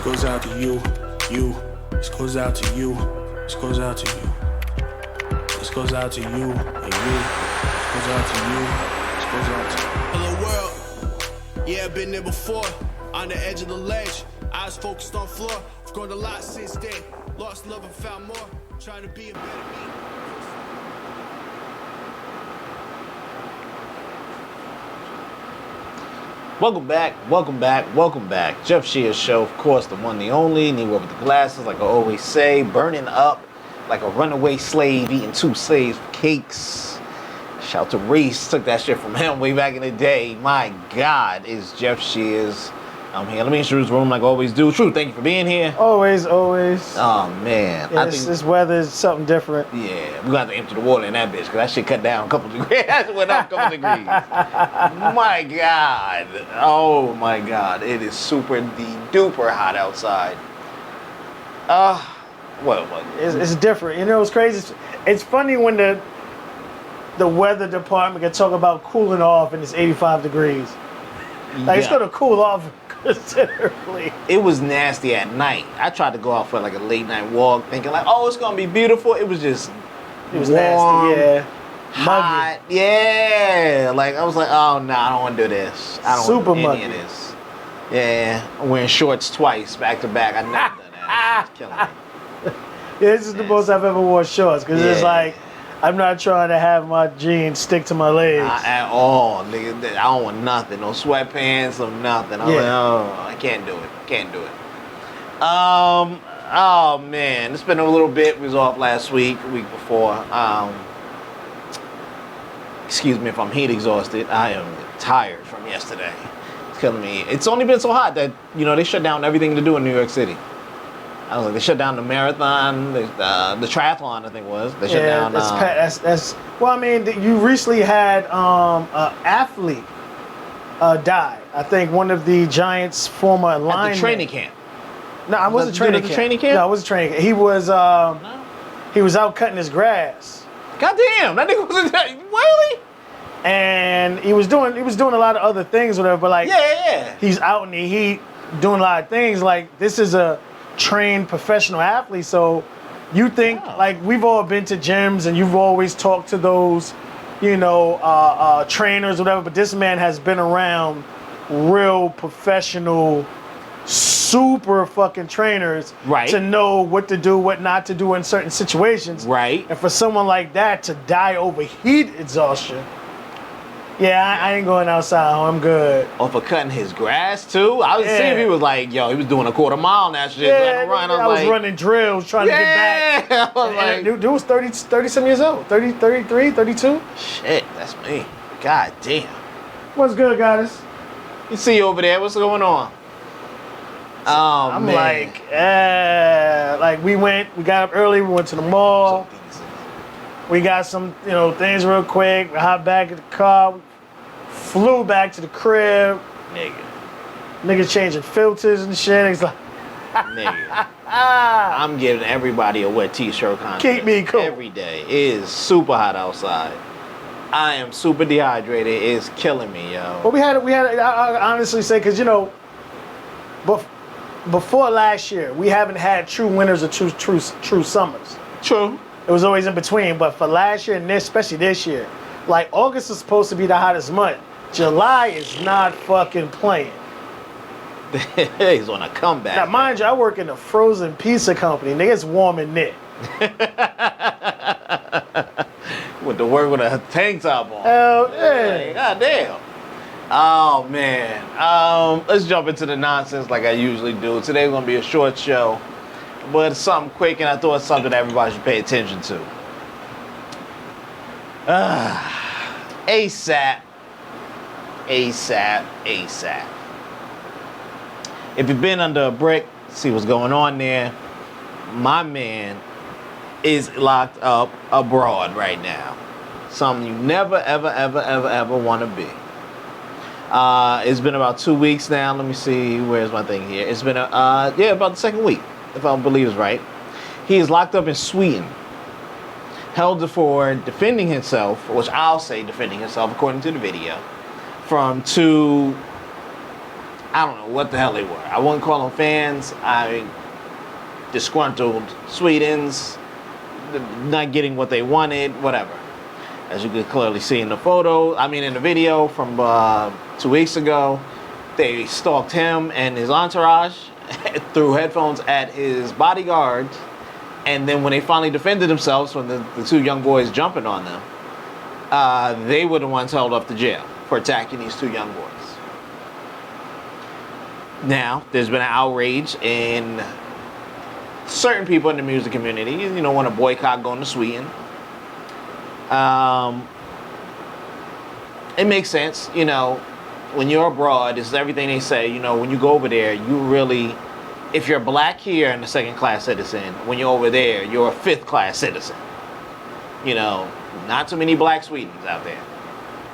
goes out to you, you. This goes out to you. This goes out to you. This goes out to you and you. This goes out to you. This goes out to you. Hello world. Yeah, I've been there before. On the edge of the ledge. Eyes focused on floor. I've grown a lot since then. Lost love and found more. Trying to be a better me. Welcome back, welcome back, welcome back. Jeff Shears Show, of course, the one, the only. Negro with the glasses, like I always say. Burning up like a runaway slave, eating 2 slaves' cakes. Shout to Reese, took that shit from him way back in the day. My God, is Jeff Shears. I'm here. Let me introduce the room like I always do. True, thank you for being here. Always. Oh, man. Yeah, this weather is something different. Yeah, we're going to have to empty the water in that bitch because that shit cut down a couple degrees. That went up a couple degrees. My God. Oh, my God. It is super duper hot outside. What? It's different. You know, it's crazy. It's funny when the weather department can talk about cooling off and it's 85 degrees. Like, it's going to cool off considerably. It was nasty at night. I tried to go out for like a late night walk thinking like, oh, it's going to be beautiful. It was just warm, nasty, yeah. hot. Muggy. Yeah. Like, I was like, oh, no, I don't want to do this. I don't Super want to do any muggy. of this. Yeah. I'm wearing shorts twice, back to back. I never done that. It's killing me. Yeah, this is the most I've ever worn shorts because it's like, I'm not trying to have my jeans stick to my legs. Not at all, nigga. I don't want nothing. No sweatpants or nothing. I'm like, oh, I can't do it. Can't do it. Oh, man. It's been a little bit. We was off last week, week before. Excuse me if I'm heat exhausted. I am tired from yesterday. It's killing me. It's only been so hot that, you know, they shut down everything to do in New York City. I was like, they shut down the marathon, the triathlon, I think it was. They shut down. That's well, I mean, you recently had an athlete die. I think one of the Giants' former linemen. At the training camp. No, I wasn't training camp. Training camp. No, I wasn't training camp. He was out cutting his grass. Goddamn, that nigga was really. And he was doing a lot of other things, whatever. But like, yeah. he's out in the heat doing a lot of things. Like, this is a trained professional athlete, so you think like we've all been to gyms and you've always talked to those, you know, trainers or whatever, but this man has been around real professional, super fucking trainers to know what to do, what not to do in certain situations. Right. And for someone like that to die over heat exhaustion, I ain't going outside. I'm good. Or for cutting his grass too. I was seeing if he was like, yo, he was doing a quarter mile and that shit. Yeah, run. I was running drills trying to get back. I was like, dude was 30-some years old. 30, 33, 32. Shit, that's me. God damn. What's good, guys? You see you over there. What's going on? Oh, I'm man. like we got up early, we went to the mall. We got some, you know, things real quick. We hopped back in the car, flew back to the crib. Niggas changing filters and shit. It's like, nigga, I'm giving everybody a wet t-shirt contest. Keep me cool. Every day. It is super hot outside. I am super dehydrated. It's killing me, yo. But we had I honestly say, because, you know, before last year, we haven't had true winters or true summers. True. It was always in between, but for last year and especially this year, like August is supposed to be the hottest month. July is not fucking playing. He's on a comeback. Now, mind you, I work in a frozen pizza company. Niggas warm and knit. With the work with a tank top on. Hell yeah. God damn. Oh man. Let's jump into the nonsense like I usually do. Today's gonna be a short show, but it's something quick, and I thought it's something that everybody should pay attention to. ASAP. If you've been under a brick, see what's going on there. My man is locked up abroad right now. Something you never, ever want to be. It's been about 2 weeks now. Let me see. Where's my thing here? It's been, about the second week, if I believe it's right. He is locked up in Sweden. Held for defending himself, which I'll say defending himself according to the video, from two I don't know what the hell they were. I wouldn't call them fans. Disgruntled Swedes, not getting what they wanted, whatever. As you could clearly see in the in the video from 2 weeks ago, they stalked him and his entourage, threw headphones at his bodyguards, and then when they finally defended themselves from the two young boys jumping on them, they were the ones held up to jail for attacking these two young boys. Now, there's been an outrage in certain people in the music community, want to boycott going to Sweden. It makes sense, when you're abroad, it's everything they say, when you go over there, you really, if you're black here and a second-class citizen, when you're over there, you're a fifth-class citizen. Not too many black Swedes out there.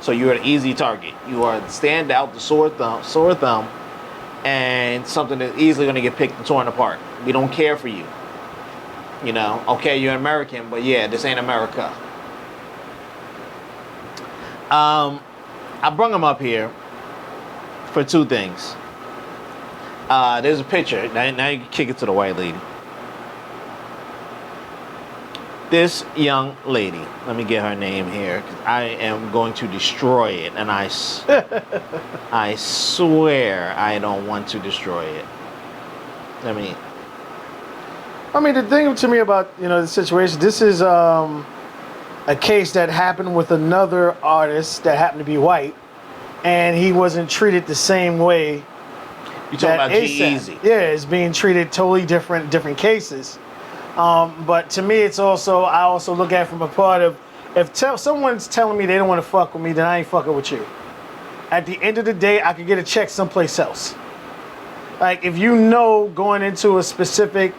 So you're an easy target. You are the standout, the sore thumb, and something that's easily going to get picked and torn apart. We don't care for you. Okay, you're American, but yeah, this ain't America. I brung him up here for two things. There's a picture. Now you can kick it to the white lady. This young lady, let me get her name here, because I am going to destroy it, and I swear I don't want to destroy it. The thing to me about the situation, this is a case that happened with another artist that happened to be white, and he wasn't treated the same way. You talking about G-Eazy? Yeah, it's being treated totally different cases. But to me, I also look at it from a part of, if someone's telling me they don't want to fuck with me, then I ain't fucking with you. At the end of the day, I could get a check someplace else. Like, if going into a specific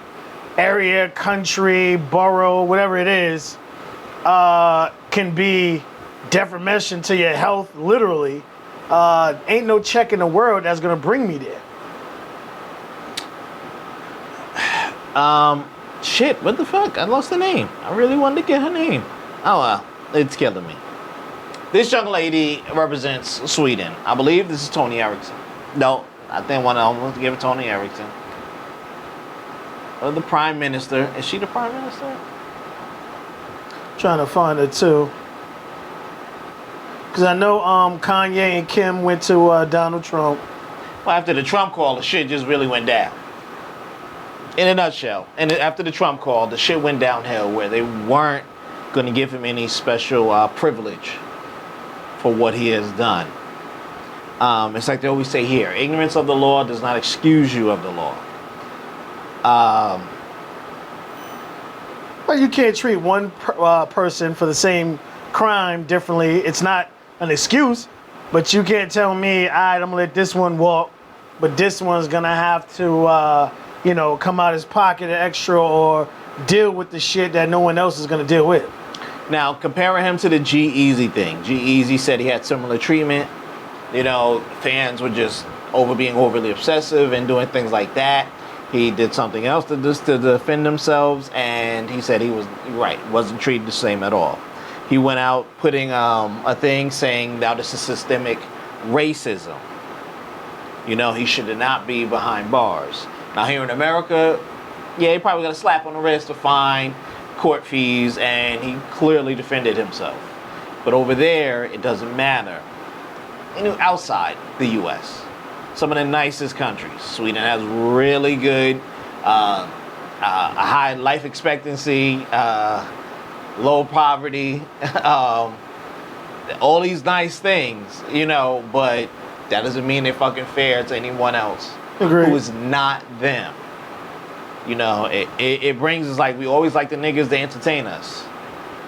area, country, borough, whatever it is, can be detrimental to your health, literally, ain't no check in the world that's going to bring me there. Shit, what the fuck? I lost the name. I really wanted to get her name. Oh well, it's killing me. This young lady represents Sweden. I believe this is Tony Eriksson. No, I think I want to give it Tony Eriksson. The Prime Minister. Is she the Prime Minister? Trying to find her too. Because I know Kanye and Kim went to Donald Trump. Well, after the Trump call, the shit just really went down. In a nutshell, and after the Trump call, the shit went downhill where they weren't going to give him any special privilege for what he has done. It's like they always say here, ignorance of the law does not excuse you of the law. Well, you can't treat one person for the same crime differently. It's not an excuse, but you can't tell me, all right, I'm going to let this one walk, but this one's going to have to... come out his pocket extra or deal with the shit that no one else is going to deal with. Now, comparing him to the G-Eazy thing. G-Eazy said he had similar treatment. Fans were just being overly obsessive and doing things like that. He did something else to defend themselves, and he said he wasn't treated the same at all. He went out putting a thing saying, now this is systemic racism. He should not be behind bars. Now here in America, yeah, he probably got a slap on the wrist, a fine, court fees, and he clearly defended himself. But over there, it doesn't matter. Outside the U.S., some of the nicest countries. Sweden has really good, a high life expectancy, low poverty, all these nice things, but that doesn't mean they're fucking fair to anyone else. Agreed. Who is not them. It brings us like we always like the niggas to entertain us,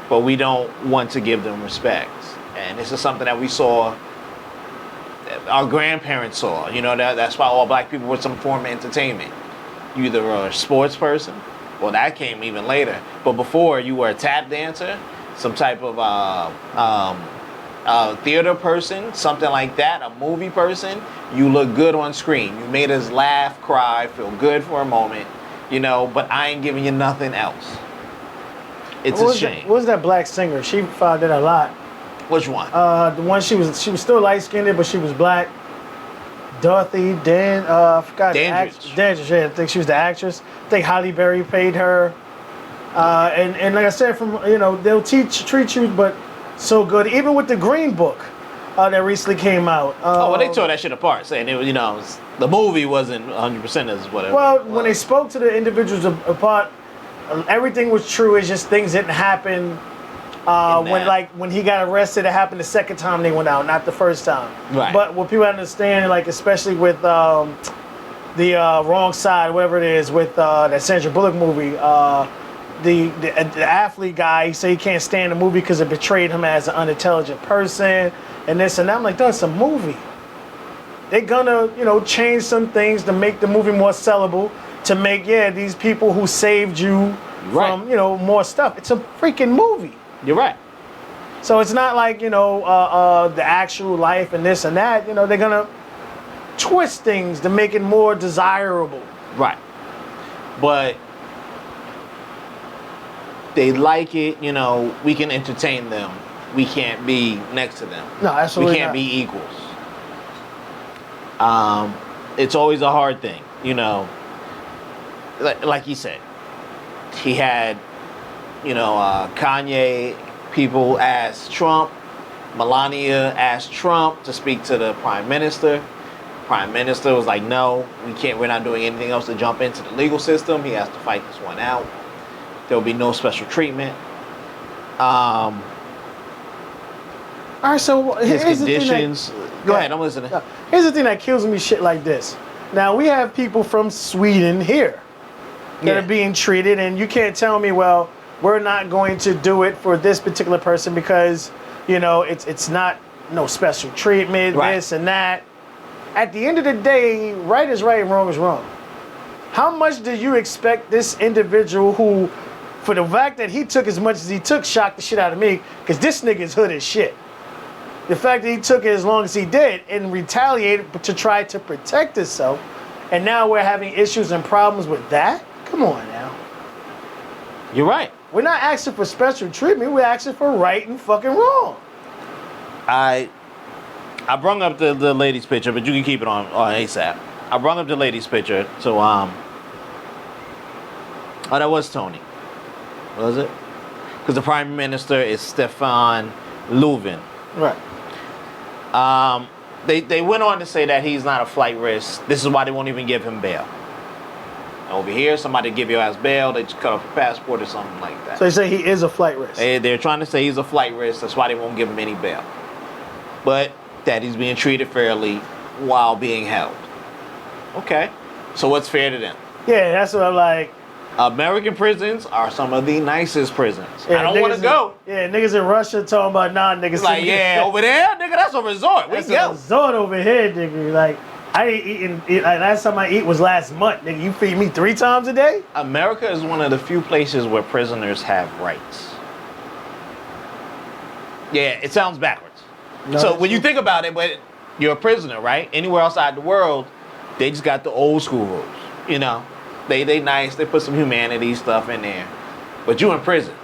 but we don't want to give them respect. And this is something that we saw, our grandparents saw. That's why all black people were some form of entertainment. You either were a sports person, well, that came even later. But before, you were a tap dancer, some type of theater person, something like that, a movie person. You look good on screen. You made us laugh, cry, feel good for a moment, but I ain't giving you nothing else. It's a shame. What was that black singer? She found it a lot. Which one? The one she was still light skinned, but she was black. Dorothy I forgot. Dandridge. Dandridge, yeah, I think she was the actress. I think Halle Berry paid her. And like I said, they'll treat you, but so good. Even with the Green Book that recently came out. They tore that shit apart, saying the movie wasn't 100% as whatever. Well, when they spoke to the individuals apart, everything was true. It's just things didn't happen. When he got arrested, it happened the second time they went out, not the first time. Right. But what people understand, like especially with the Wrong Side, whatever it is, with that Sandra Bullock movie, the athlete guy, he said he can't stand the movie because it betrayed him as an unintelligent person, and this and that. I'm like, that's a movie. They're gonna, change some things to make the movie more sellable, to make these people who saved you from more stuff. It's a freaking movie. You're right. So it's not like, the actual life and this and that. They're going to twist things to make it more desirable. Right. But they like it, we can entertain them. We can't be next to them. No, absolutely We can't not. be equals. It's always a hard thing, Like you said, he had Kanye, people asked Trump, Melania asked Trump to speak to the prime minister. Prime minister was like, no, we're not doing anything else to jump into the legal system. He has to fight this one out. There'll be no special treatment. All right, so His here's conditions. The thing that, Go ahead, I'm listening. Here's the thing that kills me shit like this. Now, we have people from Sweden here that are being treated, and you can't tell me, well, we're not going to do it for this particular person because, it's not no special treatment, this and that. At the end of the day, right is right and wrong is wrong. How much do you expect this individual who, for the fact that he took as much as he took, shocked the shit out of me, because this nigga is hood as shit. The fact that he took it as long as he did and retaliated to try to protect himself, and now we're having issues and problems with that? Come on now. You're right. We're not asking for special treatment. We're asking for right and fucking wrong. I brung up the lady's picture, but you can keep it on ASAP. I brung up the lady's picture, so that was Tony. Was it? Because the prime minister is Stefan Löfven. Right. They went on to say that he's not a flight risk. This is why they won't even give him bail. Over here, somebody give your ass bail, they just cut off your passport or something like that. So they say he is a flight risk. They're trying to say he's a flight risk. That's why they won't give him any bail. But that he's being treated fairly while being held. Okay. So what's fair to them? Yeah, that's what I'm like. American prisons are some of the nicest prisons. Yeah, I don't want to go. Niggas in Russia talking about niggas. Like, over there, nigga, that's a resort. That's We a go. resort over here, nigga. Like, I ain't eating. Last time I eat was last month, nigga. You feed me 3 times a day? America is one of the few places where prisoners have rights. Yeah, it sounds backwards. No, So it's when you true. think about it, but you're a prisoner, right? Anywhere outside the world, they just got the old school rules. They nice. They put some humanity stuff in there. But you in prison.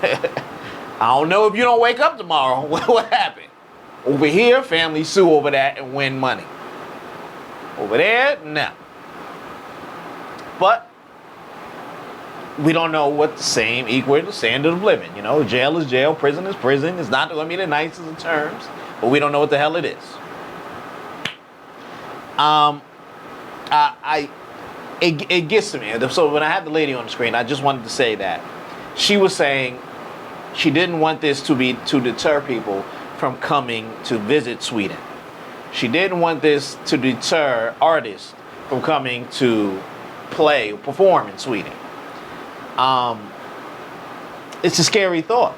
I don't know if you don't wake up tomorrow. What happened? Over here, families sue over that and win money. Over there, no. But we don't know what the same equal the standard of living. Jail is jail, prison is prison. It's not going to be the nicest of terms, but we don't know what the hell it is. It gets to me. So when I had the lady on the screen, I just wanted to say that she was saying she didn't want this to deter people from coming to visit Sweden. She didn't want this to deter artists from coming to perform in Sweden. It's a scary thought,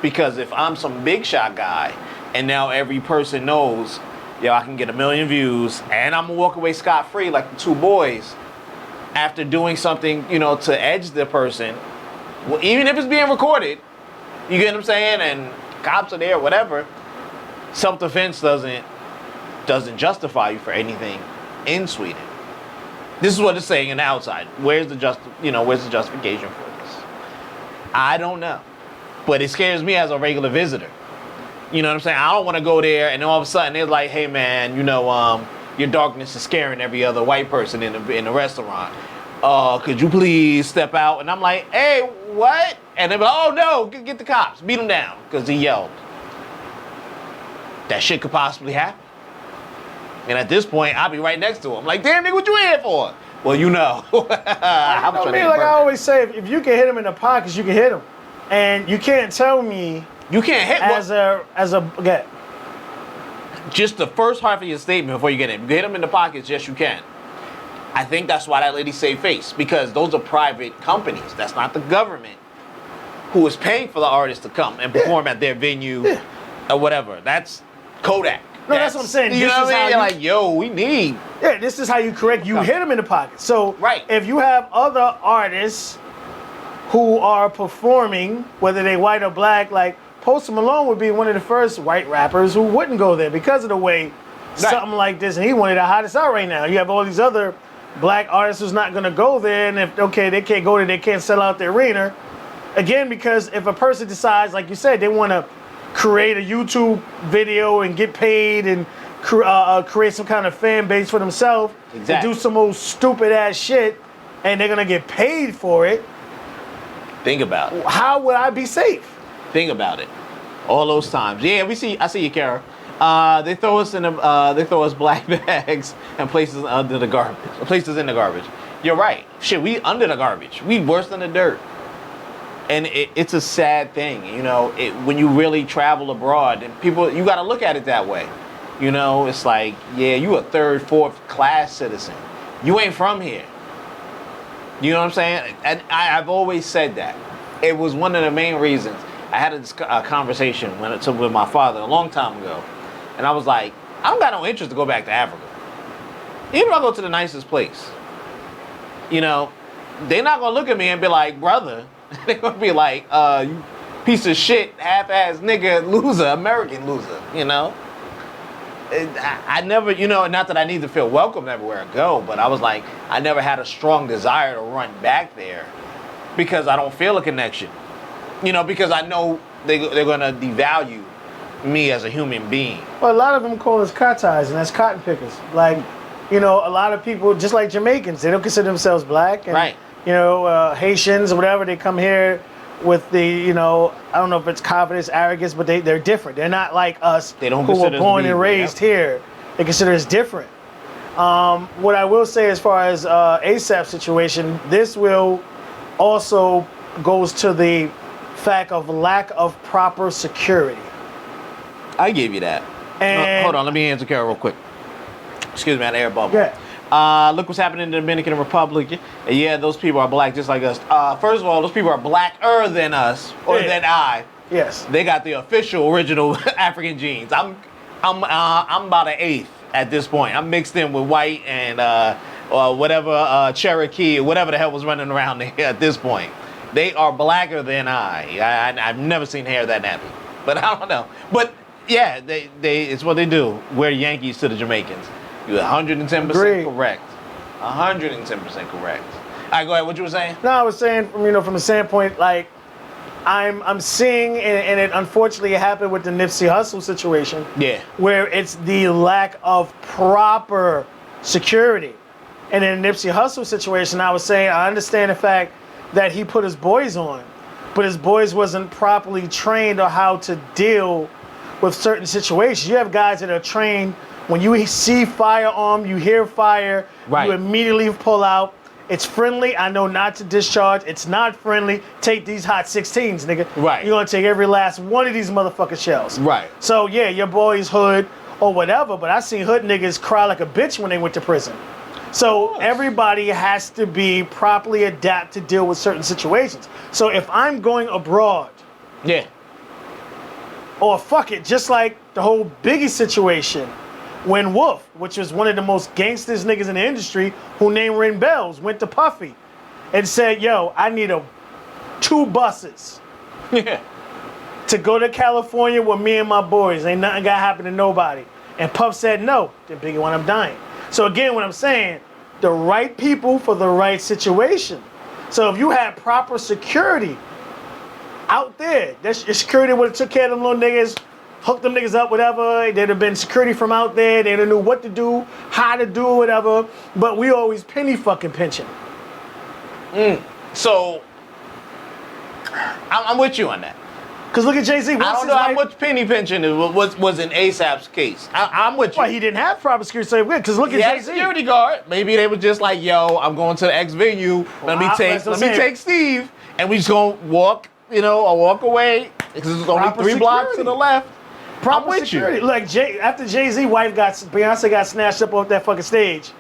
because if I'm some big shot guy and now every person knows, I can get 1 million views and I'm gonna walk away scot-free like the 2 boys after doing something, to edge the person, well, even if it's being recorded, you get what I'm saying, and cops are there, whatever, self-defense doesn't justify you for anything in Sweden. This is what it's saying on the outside. Where's the justification for this? I don't know. But it scares me as a regular visitor. You know what I'm saying? I don't want to go there and then all of a sudden they're like, hey man, your darkness is scaring every other white person in the restaurant. Could you please step out? And I'm like, hey, what? And they're like, oh no, get the cops, beat him down, because he yelled. That shit could possibly happen. And at this point, I'll be right next to him. Like, damn, nigga, what you here for? Well, you know. I mean, like I always say, if you can hit him in the pockets, you can hit him. And you can't tell me you can't hit okay. Just the first half of your statement before you get in. You can hit him in the pockets, yes, you can. I think that's why that lady saved face, because those are private companies. That's not the government who is paying for the artists to come and perform at their venue or whatever. That's Kodak. No, that's what I'm saying. You know what I mean? You're like, yo, we need. Yeah, this is how you correct. You hit them in the pocket. So right. If you have other artists who are performing, whether they white or black, like Post Malone would be one of the first white rappers who wouldn't go there because of the way something like this, and he one of the hottest out right now. You have all these other black artists who's not going to go there, and if they can't go there, they can't sell out the arena. Again, because if a person decides, like you said, they want to create a YouTube video and get paid and create some kind of fan base for themselves to do some old stupid ass shit, and they're gonna get paid for it. Think about it. How would I be safe? Think about it. All those times. Yeah, I see you, Kara. They throw us black bags and places under the garbage. Places in the garbage. You're right. Shit, we under the garbage. We worse than the dirt. And it's a sad thing, you know, when you really travel abroad, and people, you got to look at it that way. You know, it's like, yeah, you a third, fourth class citizen. You ain't from here. You know what I'm saying? And I've always said that. It was one of the main reasons. I had a conversation with my father a long time ago. And I was like, I don't got no interest to go back to Africa. Even if I go to the nicest place, you know, they're not going to look at me and be like, brother. They're going to be like, you piece of shit, half-ass nigga, loser, American loser, you know? I never, you know, not that I need to feel welcome everywhere I go, but I was like, I never had a strong desire to run back there because I don't feel a connection. You know, because I know they're going to devalue me as a human being. Well, a lot of them call us katais, and that's cotton pickers. Like, you know, a lot of people, just like Jamaicans, they don't consider themselves black. And, right. You know, Haitians or whatever, they come here with the, you know, I don't know if it's confidence, arrogance, but they're different. They're not like us who were born and raised here. They consider us different. What I will say as far as ASAP situation, this will also goes to the fact of lack of proper security. I give you that. And hold on, let me answer Carol real quick. Excuse me, I had air bubble. Yeah. Look what's happening in the Dominican Republic. Yeah, those people are black just like us. First of all, those people are blacker than us, or than I. Yes. They got the official, original African genes. I'm about an eighth at this point. I'm mixed in with white and whatever Cherokee or whatever the hell was running around there at this point. They are blacker than I've never seen hair that nappy, but I don't know. But yeah, they it's what they do. We're Yankees to the Jamaicans. You're 110% correct. 110% correct. All right, go ahead. What you were saying? No, I was saying from the standpoint, like I'm seeing, and it unfortunately happened with the Nipsey Hussle situation. Yeah. Where it's the lack of proper security. And in the Nipsey Hussle situation, I was saying I understand the fact that he put his boys on, but his boys wasn't properly trained on how to deal with certain situations. You have guys that are trained. When you see firearm, you hear fire, right. You immediately pull out. It's friendly. I know not to discharge. It's not friendly. Take these hot 16s, nigga. Right. You're gonna take every last one of these motherfucking shells. Right. So yeah, your boy's hood or whatever, but I seen hood niggas cry like a bitch when they went to prison. So everybody has to be properly adapt to deal with certain situations. So if I'm going abroad, yeah. Or fuck it, just like the whole Biggie situation. When Wolf, which was one of the most gangsters niggas in the industry, who named ring bells, went to Puffy and said, yo, I need 2 buses to go to California with me and my boys. Ain't nothing gonna happen to nobody. And Puff said no. Then Biggie wound up dying. So again, what I'm saying, the right people for the right situation. So if you had proper security out there, your security would have took care of them little niggas hook them niggas up, whatever. There'd have been security from out there. They'd have knew what to do, how to do, whatever. But we always penny fucking pinching. So, I'm with you on that. Because look at Jay-Z. I don't know how much penny pinching was in ASAP's case. I'm with you. Well, he didn't have proper security, so because look He at had a Jay-Z. security guard. Maybe they were just like, yo, I'm going to the X venue. Let me take Steve, and we just gonna walk, or walk away because it's only Proper 3 blocks to security. the left. Proper I'm with security. you. Like after Jay-Z wife Beyonce got snatched up off that fucking stage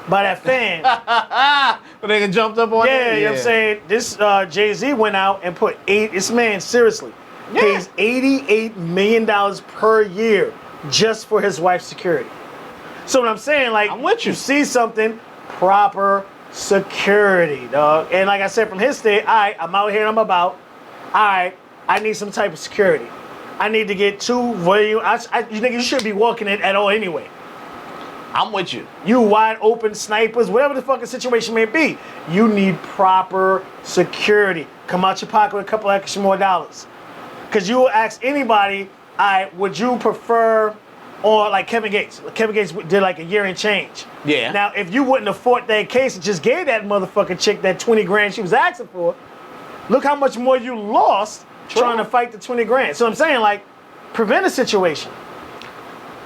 by that fan. But they jumped up on Yeah, it. you know what I'm saying? This Jay-Z went out and put this man seriously pays $88 million per year just for his wife's security. So what I'm saying, like, I'm with you. see something, proper security, dog. And like I said, from his state, all right, I'm out here and I'm about. All right, I need some type of security. I need to get 2 you think you shouldn't be walking it at all anyway. I'm with you. You wide open snipers, whatever the fucking situation may be. You need proper security. Come out your pocket with a couple extra more dollars. Because you will ask anybody, would you prefer, or like Kevin Gates. Kevin Gates did like a year and change. Yeah. Now, if you wouldn't have fought that case and just gave that motherfucking chick that 20 grand she was asking for, look how much more you lost trying to fight the 20 grand. So I'm saying, like, prevent a situation.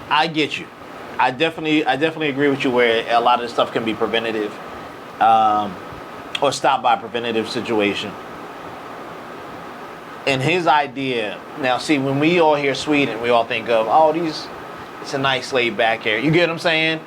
I get you. I definitely agree with you where a lot of this stuff can be preventative, or stopped by a preventative situation. And his idea, now see, when we all hear Sweden, we all think of, it's a nice laid back area. You get what I'm saying?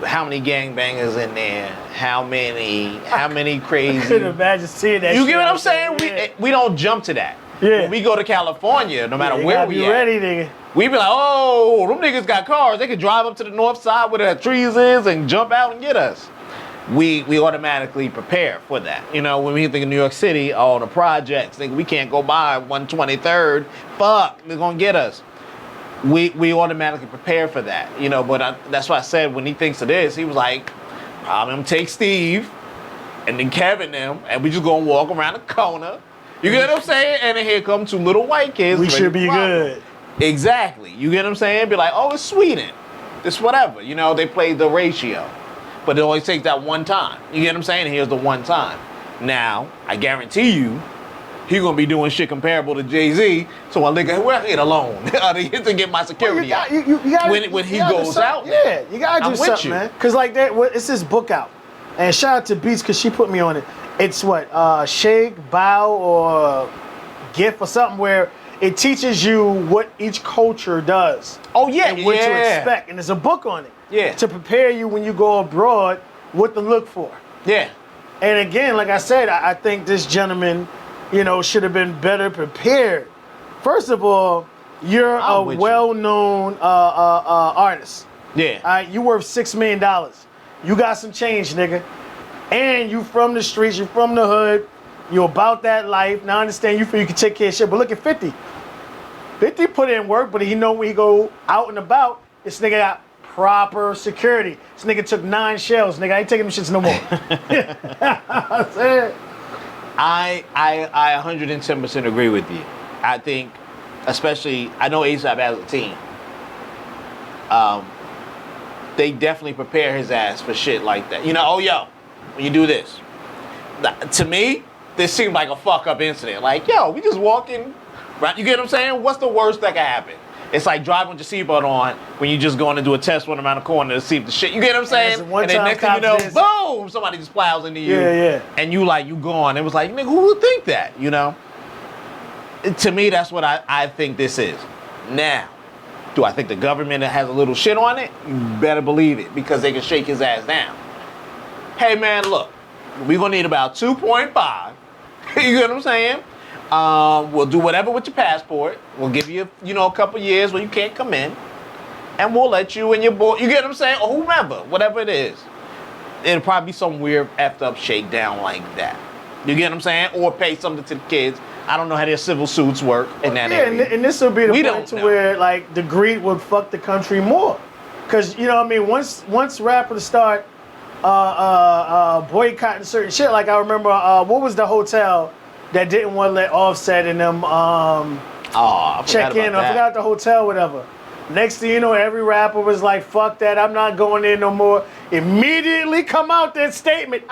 How many gangbangers in there? How many crazy? I couldn't imagine seeing that. You shit get what I'm out there. saying? Yeah. We don't jump to that. Yeah. When we go to California, no matter You where gotta we be at, ready, nigga. we be like, oh, them niggas got cars. They can drive up to the north side where the trees is and jump out and get us. We automatically prepare for that. When we think of New York City, the projects, think we can't go by 123rd. Fuck, they're gonna get us. We automatically prepare for that. But that's why I said when he thinks of this, he was like, I'm gonna take Steve and then Kevin them, and we just gonna walk around the corner. You get what I'm saying? And then here come 2 little white kids. We ready should to be follow. good. Exactly. You get what I'm saying? Be like, it's Sweden. It's whatever. They played the ratio. But it always takes that one time. You get what I'm saying? Here's the one time. Now, I guarantee you, he gonna be doing shit comparable to Jay-Z. So I think, well, get alone to get my security out. You gotta, when he goes out. Yeah, you gotta I'm do with something, you. man. Because like it's this book out. And shout out to Beats because she put me on it. It's Shake, Bow, or GIF or something where it teaches you what each culture does. Oh, yeah. And what to expect. And there's a book on it. Yeah. To prepare you when you go abroad, what to look for. Yeah. And again, like I said, I think this gentleman, should have been better prepared. First of all, you're a well-known artist. Yeah. All right, you worth $6 million. You got some change, nigga. And you from the streets, you from the hood, you about that life. Now I understand you feel you can take care of shit, but look at 50. 50 put in work, but he know when he go out and about, this nigga got proper security. This nigga took 9 shells, nigga. I ain't taking them shits no more. I'm saying. I 110% agree with you. I think, especially, I know ASAP has a team. They definitely prepare his ass for shit like that. When you do this. To me, this seemed like a fuck up incident. Like, we just walking, right? You get what I'm saying? What's the worst that can happen? It's like driving with your seatbelt on when you just going to do a test run around the corner to see if the shit, you get what I'm saying? And then next thing you know, boom, somebody just plows into you. Yeah. And you gone. It was like, nigga, who would think that, To me, that's what I think this is. Now, do I think the government has a little shit on it? You better believe it, because they can shake his ass down. Hey, man, look, we're going to need about 2.5. You get what I'm saying? We'll do whatever with your passport. We'll give you, a couple years where you can't come in. And we'll let you and your boy, you get what I'm saying? Or whomever, whatever it is. It'll probably be some weird effed up shakedown like that. You get what I'm saying? Or pay something to the kids. I don't know how their civil suits work in that area. And this will be the We point don't to know. where, like, the greed would fuck the country more. Because, once rappers start boycotting certain shit, like I remember, what was the hotel that didn't want to let Offset and them Oh, I check in. about I forgot the hotel, whatever. Next thing you know, every rapper was like, "Fuck that! I'm not going in no more." Immediately come out that statement.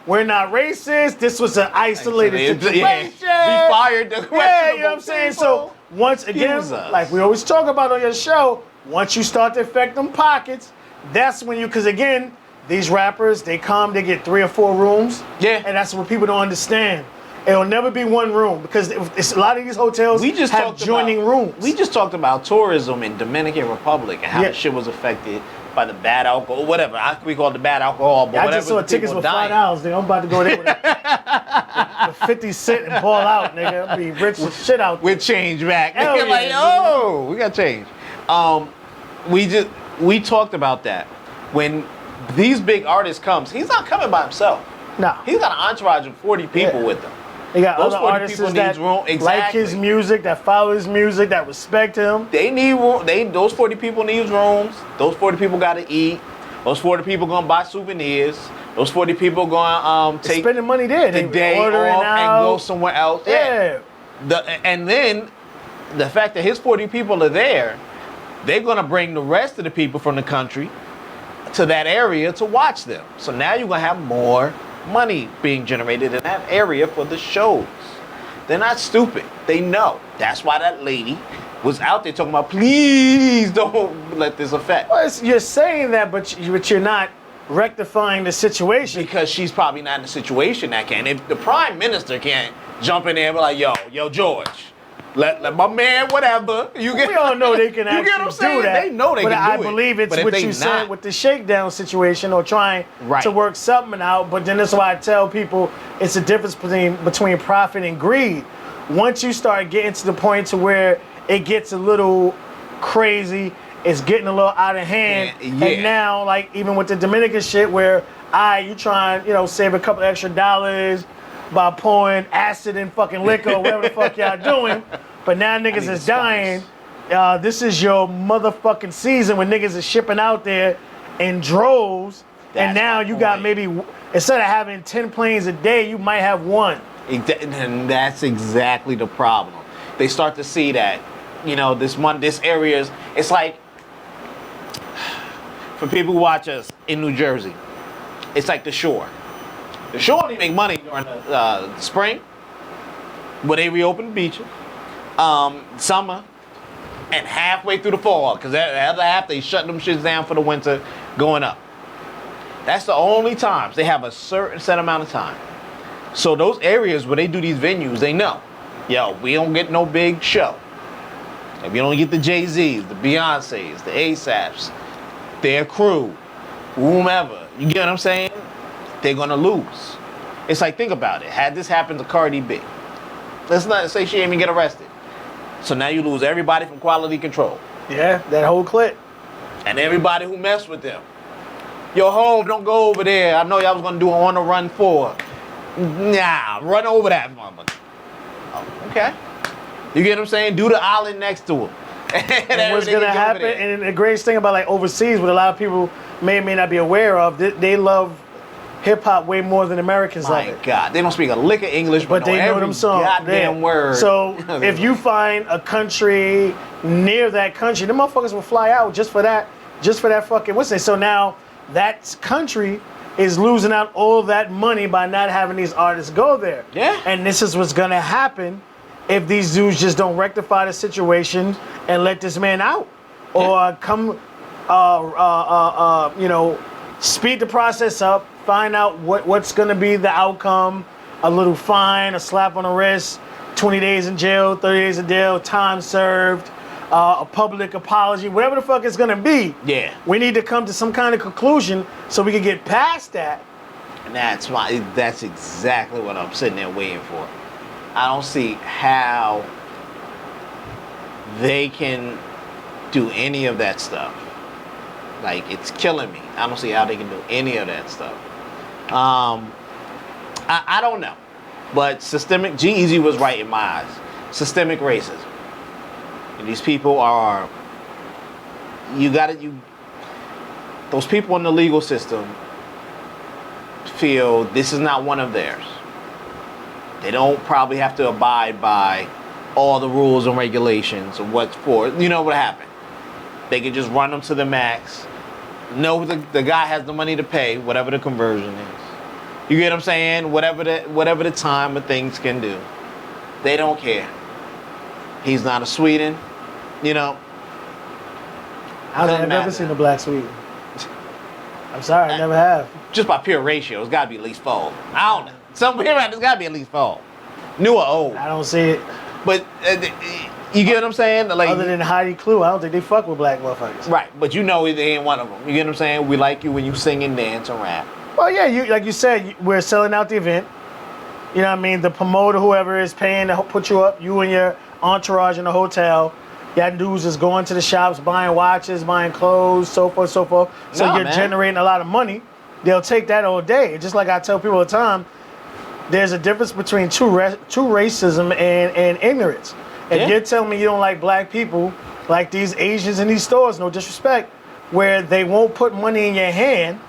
We're not racist. This was an isolated situation. Yeah. We fired the Yeah, you know what I'm saying? So once again, Excuse us. like we always talk about on your show, once you start to affect them pockets, that's when you, because again, these rappers, they come, they get 3 or 4 rooms. Yeah. And that's what people don't understand. It'll never be one room because it's a lot of these hotels have joining rooms. We just talked about tourism in Dominican Republic and how Yeah. the shit was affected by the bad alcohol, whatever. We call it the bad alcohol, but I whatever. just saw the tickets people for dying. $5. Nigga. I'm about to go there with 50 cent and ball out, nigga. I'll be rich as shit out there. With change back. Hell Nigga, like, yeah, oh, we got change. We talked about that. When these big artists comes, he's not coming by himself. Nah. He's got an entourage of 40 people Yeah. with him. They got Those other 40 artists people that needs room. like Exactly. his music, that follow his music, that respect him. They need room. Those 40 people need rooms. Those 40 people got to eat. Those 40 people gonna buy souvenirs. Those 40 people gonna take Spending money there. the They day ordering off out. and go somewhere else. Yeah. And then the fact that his 40 people are there, they're gonna bring the rest of the people from the country to that area to watch them. So now you're gonna have more money being generated in that area for the shows. They're not stupid. They know. That's why that lady was out there talking about, please don't let this affect. Well, you're saying that, but you're not rectifying the situation. Because she's probably not in a situation that can. If the prime minister can't jump in there and be like, yo, George, let my man, whatever. You get, We all know they can you get what I'm actually saying? do that. They know they but can I do it. believe it's But if what they you not- said with the shakedown situation or trying Right. to work something out. But then that's why I tell people it's a difference between profit and greed. Once you start getting to the point to where it gets a little crazy, it's getting a little out of hand. Yeah. And now, like even with the Dominican shit where you try and, save a couple extra dollars by pouring acid in fucking liquor or whatever the fuck y'all doing. But now niggas need is a dying. This is your motherfucking season when niggas is shipping out there in droves. And That's now my you got point. maybe, instead of having 10 planes a day, you might have 1. And that's exactly the problem. They start to see that, this area it's like, for people who watch us in New Jersey, it's like the Shore. The Shore only make money during the spring, where they reopen the beaches, summer, and halfway through the fall, because the other half they shut them shits down for the winter going up. That's the only times they have a certain set amount of time. So those areas where they do these venues, they know, we don't get no big show. If you don't get the Jay-Z's, the Beyoncé's, the ASAPs, their crew, whomever, you get what I'm saying? They're gonna lose. It's like, think about it. Had this happened to Cardi B, let's not say she didn't even get arrested. So now you lose everybody from Quality Control. Yeah, that whole clip. And everybody who messed with them. Yo, Hov, don't go over there. I know y'all was gonna do On the Run 4. Nah, run over that motherfucker. Oh, okay. You get what I'm saying? Do the island next to him. And what's gonna happen, and the greatest thing about like overseas, what a lot of people may or may not be aware of, they love hip hop way more than Americans love My it. God, they don't speak a lick of English, But they know every them songs. goddamn Yeah. word. So if you find a country near that country, the motherfuckers will fly out just for that fucking what's it? So now that country is losing out all that money by not having these artists go there. Yeah. And this is what's gonna happen if these dudes just don't rectify the situation and let this man out, or come, speed the process up, find out what's gonna be the outcome, a little fine, a slap on the wrist, 20 days in jail, 30 days in jail, time served, a public apology, whatever the fuck it's gonna be. Yeah. We need to come to some kind of conclusion so we can get past that. And that's exactly what I'm sitting there waiting for. I don't see how they can do any of that stuff. Like, it's killing me. I don't see how they can do any of that stuff. I don't know. But systemic, G-Eazy was right in my eyes. Systemic racism. And these people are, those people in the legal system feel this is not one of theirs. They don't probably have to abide by all the rules and regulations of what's for. You know what happened? They could just run them to the max. Know the guy has the money to pay, whatever the conversion is. You get what I'm saying? Whatever the time of things can do. They don't care. He's not a Sweden, you know. I've never seen a black Swede. I'm sorry, I never have. Just by pure ratio, it's got to be at least 4. I don't know. Somewhere around, there's got to be at least 4. New or old. I don't see it. But you get what I'm saying? Like, other than Heidi Klum, I don't think they fuck with black motherfuckers. Right, but you know they ain't one of them. You get what I'm saying? We like you when you sing and dance and rap. Well, yeah, you like you said, we're selling out the event. You know what I mean? The promoter, whoever is paying to put you up, you and your entourage in the hotel. Y'all dudes is going to the shops, buying watches, buying clothes, so forth, so forth. So you're generating a lot of money. They'll take that all day. Just like I tell people all the time, there's a difference between true racism and ignorance. If you're telling me you don't like black people, like these Asians in these stores, no disrespect, where they won't put money in your hand,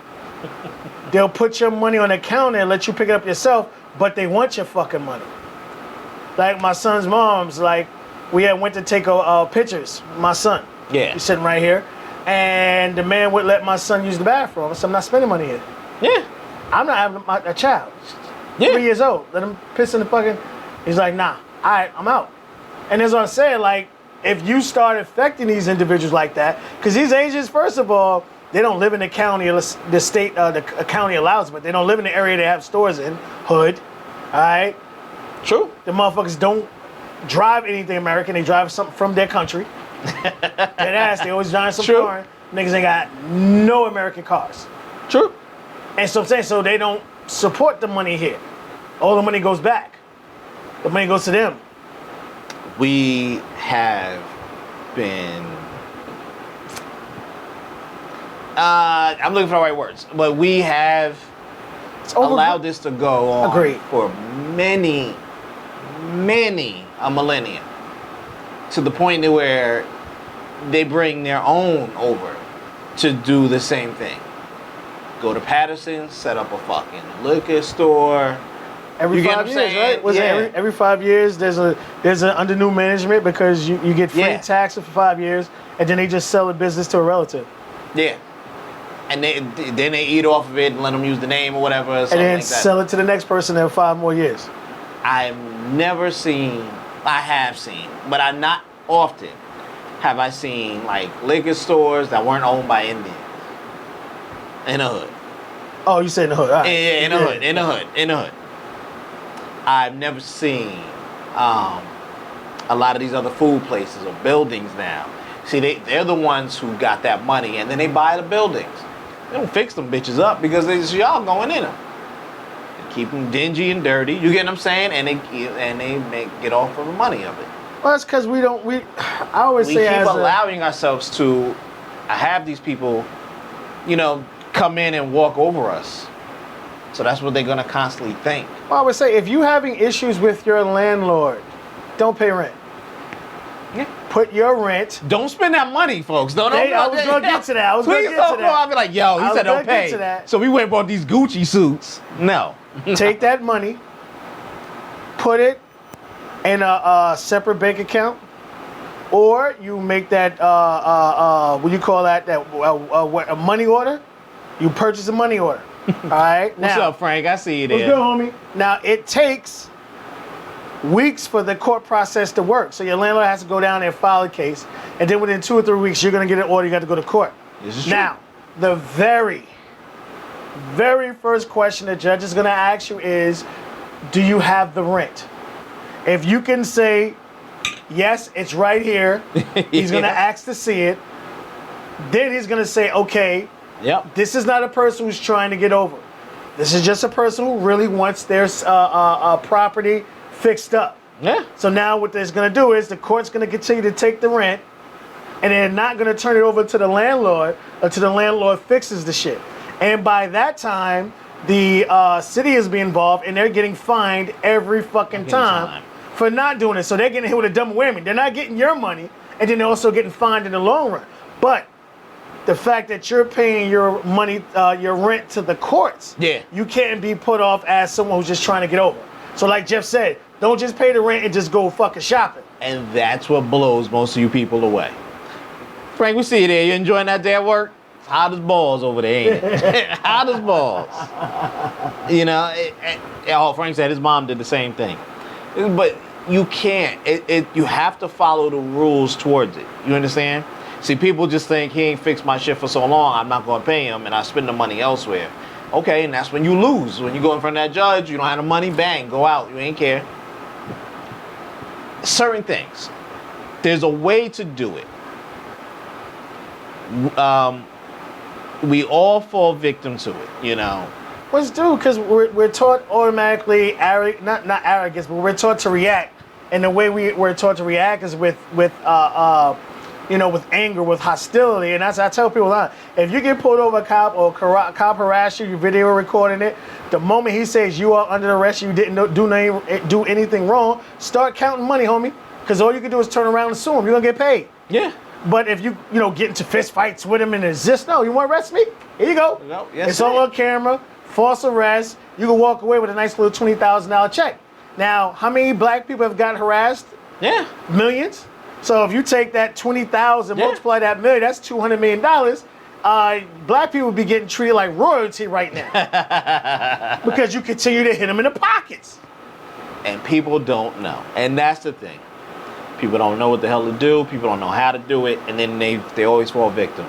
they'll put your money on the counter and let you pick it up yourself, but they want your fucking money. Like my son's mom's, like, we had went to take pictures. My son, he's sitting right here, and the man would let my son use the bathroom. I said, I'm not spending money here. Yeah, I'm not having a child, 3 years old. Let him piss in the fucking. He's like, nah, all right, I'm out. And that's what I'm saying. Like, if you start affecting these individuals like that, because these Asians, first of all, they don't live in the county, the state, the county allows, but they don't live in the area they have stores in, hood. All right. True. The motherfuckers don't drive anything American. They drive something from their country. Dead ass. They always drive some foreign. Niggas ain't got no American cars. True. And so I'm saying, so they don't support the money here. All the money goes back. The money goes to them. We have been. I'm looking for the right words, but we have allowed this to go on for many a millennia, to the point where they bring their own over to do the same thing. Go to Patterson, set up a fucking liquor store. Every 5 years, right? Was it every 5 years there's an under new management because you get free taxes for 5 years, and then they just sell the business to a relative. Yeah. And then they eat off of it and let them use the name or whatever. Or something and then like that. sell it to the next person in 5 more years. I have seen, but not often have I seen like liquor stores that weren't owned by Indians in the hood. Oh, you said in the hood. Right. Yeah, in the hood. I've never seen a lot of these other food places or buildings now. See, they're the ones who got that money, and then they buy the buildings. They don't fix them bitches up because it's y'all going in them. They keep them dingy and dirty. You get what I'm saying? And they get off of the money of it. Well, that's because we keep allowing ourselves to have these people, come in and walk over us. So that's what they're gonna constantly think. Well, I would say if you're having issues with your landlord, don't pay rent. Yeah. Put your rent. Don't spend that money, folks. I was gonna get to that. I'll be like, yo, he said don't pay. So we went and bought these Gucci suits. No. Take that money, put it in a separate bank account, or you make that what do you call that? A money order. You purchase a money order. All right. What's up, Frank? I see you there. What's good, homie? Now it takes weeks for the court process to work. So your landlord has to go down there and file a case, and then within 2 or 3 weeks, you're gonna get an order. You got to go to court. This is true. Now, the very first question the judge is gonna ask you is, do you have the rent? If you can say, yes, it's right here, he's gonna ask to see it. Then he's gonna say, okay, this is not a person who's trying to get over. This is just a person who really wants their property fixed up. Yeah. So now what they're going to do is the court's going to continue to take the rent, and they're not going to turn it over to the landlord until the landlord fixes the shit. And by that time, the city is being involved, and they're getting fined every fucking time for not doing it. So they're getting hit with a double whammy. They're not getting your money, and then they're also getting fined in the long run. But the fact that you're paying your money, your rent to the courts, you can't be put off as someone who's just trying to get over. So like Jeff said, don't just pay the rent and just go fucking shopping. And that's what blows most of you people away. Frank, we see you there. You enjoying that day at work? It's hot as balls over there, ain't it? Hot as balls. You know, Frank said his mom did the same thing. But you can't. You have to follow the rules towards it. You understand? See, people just think he ain't fixed my shit for so long, I'm not going to pay him, and I spend the money elsewhere. Okay, and that's when you lose. When you go in front of that judge, you don't have the money, bang, go out. You ain't care. Certain things. There's a way to do it. We all fall victim to it, you know. What's due? Because we're taught automatically, not arrogance, but we're taught to react. And the way we're taught to react is with anger, with hostility. And that's I tell people that if you get pulled over a cop or a cop harass you, your video recording it, the moment he says you are under arrest, you didn't do anything wrong, start counting money, homie. Because all you can do is turn around and sue him. You're gonna get paid. Yeah. But if you get into fist fights with him and resist, no, you want to arrest me? Here you go. No, yes, it's all on camera. False arrest. You can walk away with a nice little $20,000 check. Now, how many black people have gotten harassed? Yeah. Millions. So if you take that 20,000, multiply that million, that's $200 million. Black people would be getting treated like royalty right now because you continue to hit them in the pockets. And people don't know, and that's the thing. People don't know what the hell to do. People don't know how to do it, and then they always fall victim.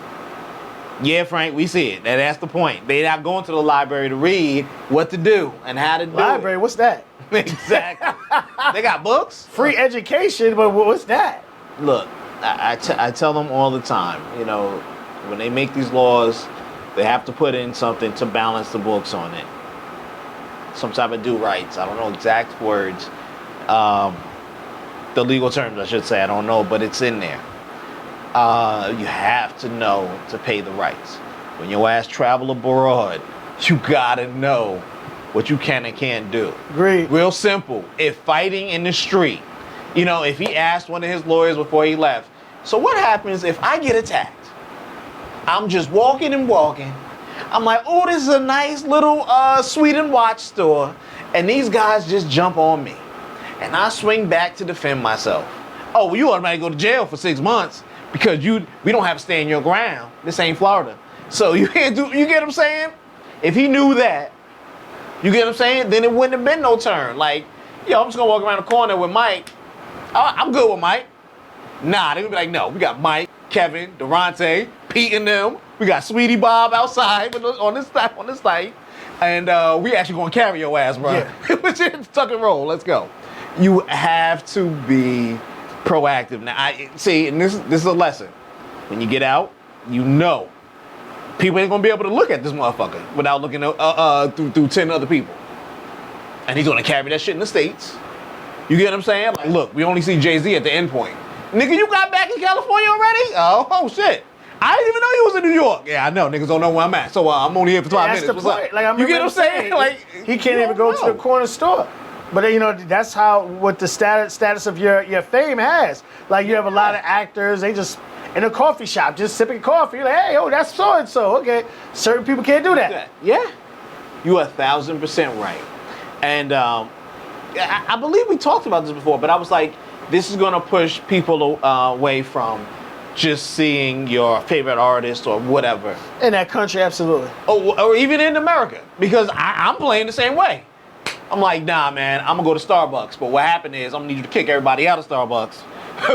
Yeah, Frank, we see it. That's the point. They're not going to the library to read what to do and how to do library, it. What's that? Exactly. They got books. Free education, but what's that? Look, I tell them all the time, you know, when they make these laws, they have to put in something to balance the books on it. Some type of do rights. I don't know exact words. The legal terms, I should say, I don't know, but it's in there. You have to know to pay the rights. When your ass travel abroad, you gotta know what you can and can't do. Agreed. Real simple. If fighting in the street, you know, if he asked one of his lawyers before he left, so what happens if I get attacked? I'm just walking and walking. I'm like, oh, this is a nice little Sweden watch store, and these guys just jump on me. And I swing back to defend myself. Oh, well, you automatically go to jail for 6 months because we don't have to stand your ground. This ain't Florida. So you can't do, you get what I'm saying? If he knew that, you get what I'm saying? Then it wouldn't have been no turn. Like, yo, I'm just gonna walk around the corner with Mike. I'm good with Mike. Nah, they would be like, no, we got Mike, Kevin, Durante, Pete and them. We got Sweetie Bob outside on this site. And we actually gonna carry your ass, bro. Yeah. Tuck and roll, let's go. You have to be proactive. Now, and this is a lesson. When you get out, you know, people ain't gonna be able to look at this motherfucker without looking through 10 other people. And he's gonna carry that shit in the States. You get what I'm saying? Like, look, we only see Jay-Z at the end point. Nigga, you got back in California already? Oh shit. I didn't even know you was in New York. Yeah, I know. Niggas don't know where I'm at. So I'm only here for 5 minutes. That's the point. Like, you get what I'm saying? Like, he can't even go to the corner store. But you know, that's what the status of your fame has. Like, you have a lot of actors, they just in a coffee shop just sipping coffee. You're like, hey, oh, that's so and so. Okay, certain people can't do that. Yeah, you are 1,000% right. And I believe we talked about this before, but I was like, this is gonna push people away from just seeing your favorite artist or whatever. In that country, absolutely. Or even in America, because I'm playing the same way. I'm like, nah, man, I'm gonna go to Starbucks. But what happened is I'm gonna need you to kick everybody out of Starbucks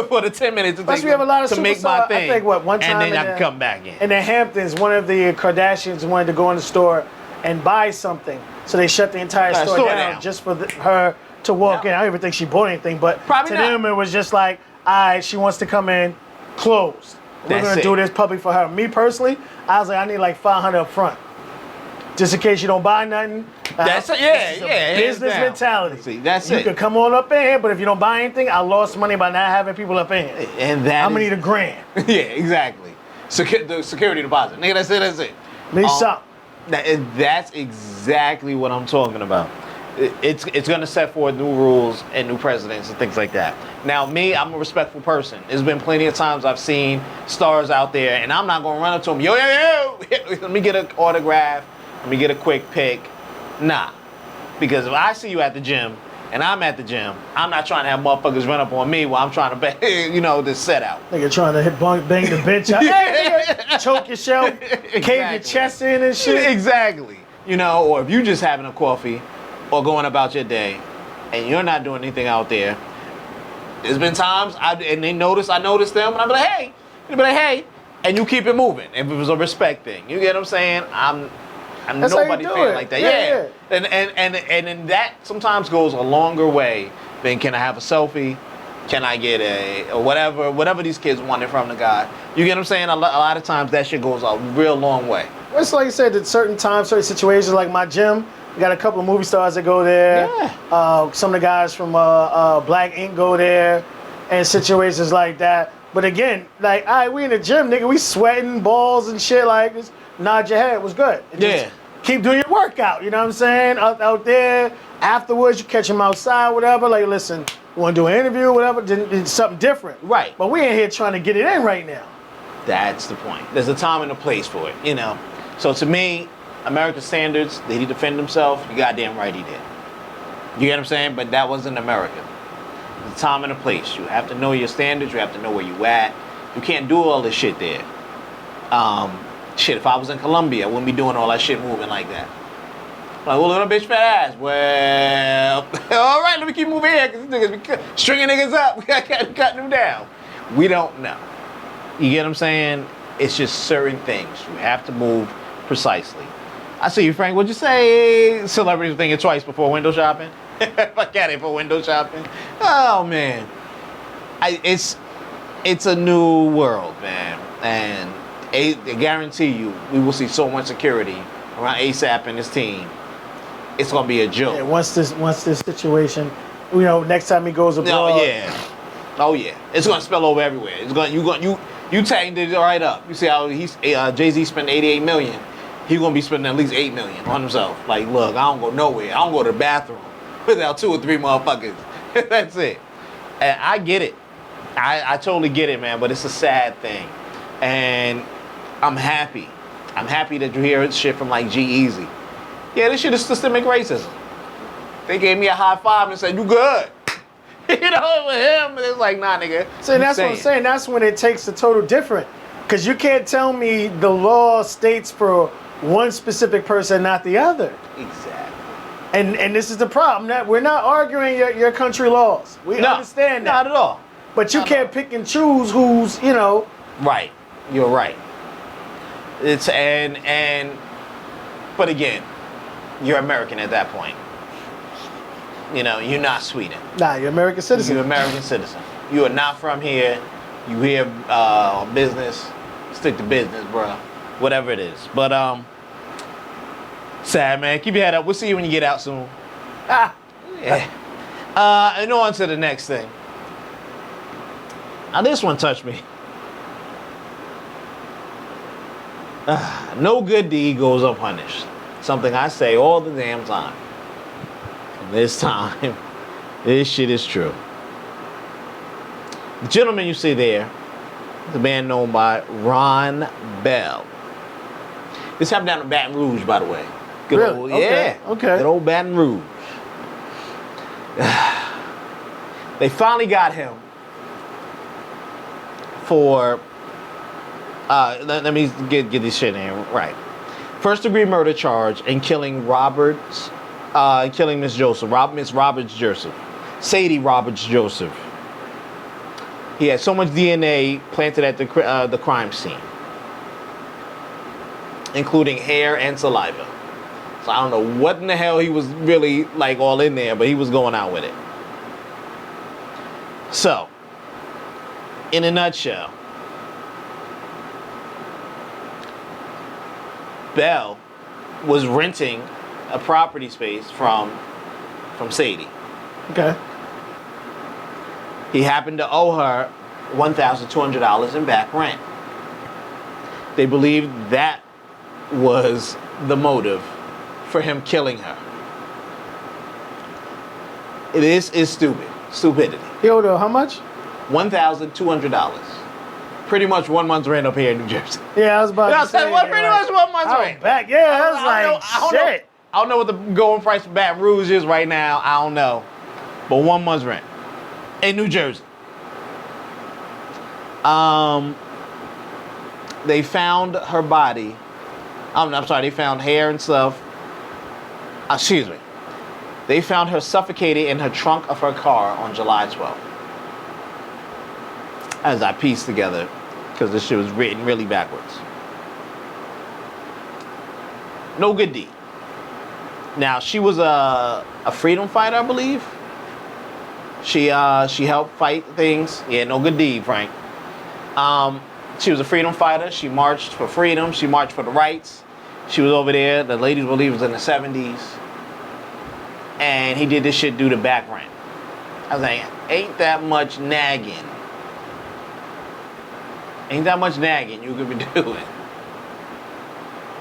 for the 10 minutes it takes to make my thing. I think one time and then I can come back in. In the Hamptons, one of the Kardashians wanted to go in the store and buy something. So they shut the entire store down just for her to walk in. I don't even think she bought anything, but to them it was just like, all right, she wants to come in, closed. We're gonna do this public for her. Me personally, I was like, I need like $500 up front. Just in case you don't buy nothing. That's business mentality. See, that's you can come on up in here, but if you don't buy anything, I lost money by not having people up in here. And I'm gonna need $1,000. Yeah, exactly. The security deposit. Nigga, that's it. Need something. That's exactly what I'm talking about. It's gonna set forth new rules and new precedents and things like that. Now, me, I'm a respectful person. There's been plenty of times I've seen stars out there, and I'm not gonna run up to them, yo, let me get an autograph, let me get a quick pic. Nah, because if I see you at the gym and I'm at the gym, I'm not trying to have motherfuckers run up on me while I'm trying to bang, this set out. Nigga trying to bang the bench out. Hey, nigga, choke yourself, cave your chest in and shit. Exactly. Or if you just having a coffee or going about your day and you're not doing anything out there, there's been times I noticed them, and I'd be like, hey. You'd be like, hey, and you keep it moving. If it was a respect thing. You get what I'm saying? I'm That's how you nobody do fan it. like that. Yeah. And that sometimes goes a longer way than can I have a selfie? Can I get or whatever these kids wanted from the guy. You get what I'm saying? A lot of times that shit goes a real long way. It's like you said, at certain times, certain situations, like my gym, we got a couple of movie stars that go there. Yeah. Some of the guys from Black Ink go there, and situations like that. But again, like, all right, we in the gym, nigga, we sweating balls and shit, like, just nod your head, was good. And just keep doing your workout, you know what I'm saying? Out there, afterwards, you catch them outside, whatever, like, listen, you want to do an interview, whatever, then it's something different. Right. But we ain't here trying to get it in right now. That's the point. There's a time and a place for it, So to me, American standards, did he defend himself? You goddamn right he did. You get what I'm saying? But that wasn't America. There's a time and a place. You have to know your standards. You have to know where you at. You can't do all this shit there. If I was in Colombia, I wouldn't be doing all that shit moving like that. Like, well, little bitch fat ass. Well, all right, let me keep moving here because these niggas be stringing niggas up. We got to cut them down. We don't know. You get what I'm saying? It's just certain things. You have to move precisely. I see you, Frank. What'd you say? Celebrities thinking twice before window shopping? Fuck out of here for window shopping. Oh, man. It's a new world, man. And I guarantee you, we will see so much security around ASAP and his team. It's going to be a joke. Yeah, once this situation, next time he goes abroad. Oh, yeah. It's going to spill over everywhere. You tightened it right up. You see how Jay-Z spent $88 million. He's going to be spending at least $8 million on himself. Like, look, I don't go nowhere. I don't go to the bathroom without 2 or 3 motherfuckers. That's it. And I get it. I totally get it, man, but it's a sad thing. And I'm happy. I'm happy that you hear shit from like G-Eazy. Yeah, this shit is systemic racism. They gave me a high five and said, you good. With him, and it's like, nah, nigga. See, that's what I'm saying. That's when it takes a total different. Because you can't tell me the law states for one specific person, not the other. Exactly. And this is the problem. We're not arguing your country laws. We understand that. Not at all. But you can't pick and choose who's, Right. You're right. But again, you're American at that point. You're not Sweden. Nah, you're American citizen. You're American citizen. You are not from here. You here business. Stick to business, bro. Whatever it is. But sad, man. Keep your head up. We'll see you when you get out soon. Yeah. And on to the next thing. Now this one touched me. No good deed goes unpunished. Something I say all the damn time. And this time, this shit is true. The gentleman you see there is a man known by Ron Bell. This happened down in Baton Rouge, by the way. Good really? old, okay. Yeah. Okay. Good old Baton Rouge. They finally got him for let me get this shit in right. First degree murder charge and killing Miss Joseph, Miss Roberts Joseph, Sadie Roberts Joseph. He had so much DNA planted at the crime scene, including hair and saliva. So I don't know what in the hell he was really like all in there, but he was going out with it. So, in a nutshell, Bell was renting a property space from Sadie. Okay. He happened to owe her $1,200 in back rent. They believed that was the motive for him killing her. This is stupidity. He owed her how much? $1,200. Pretty much 1 month's rent up here in New Jersey. Yeah, I was about to say. Pretty much 1 month's rent. Back, yeah, I was like, shit. I don't know what the going price for Baton Rouge is right now. I don't know. but 1 month's rent in New Jersey. They found her body. I'm sorry, they found hair and stuff. Excuse me. They found her suffocated in her trunk of her car on July 12th. As I pieced together, because this shit was written really backwards. No good deed. Now, she was a freedom fighter, I believe. She helped fight things. Yeah, no good deed, Frank. She was a freedom fighter. She marched for freedom. She marched for the rights. She was over there. The ladies believe it was in the 70s. And he did this shit due to back rent. I was like, ain't that much nagging. Ain't that much nagging you could be doing.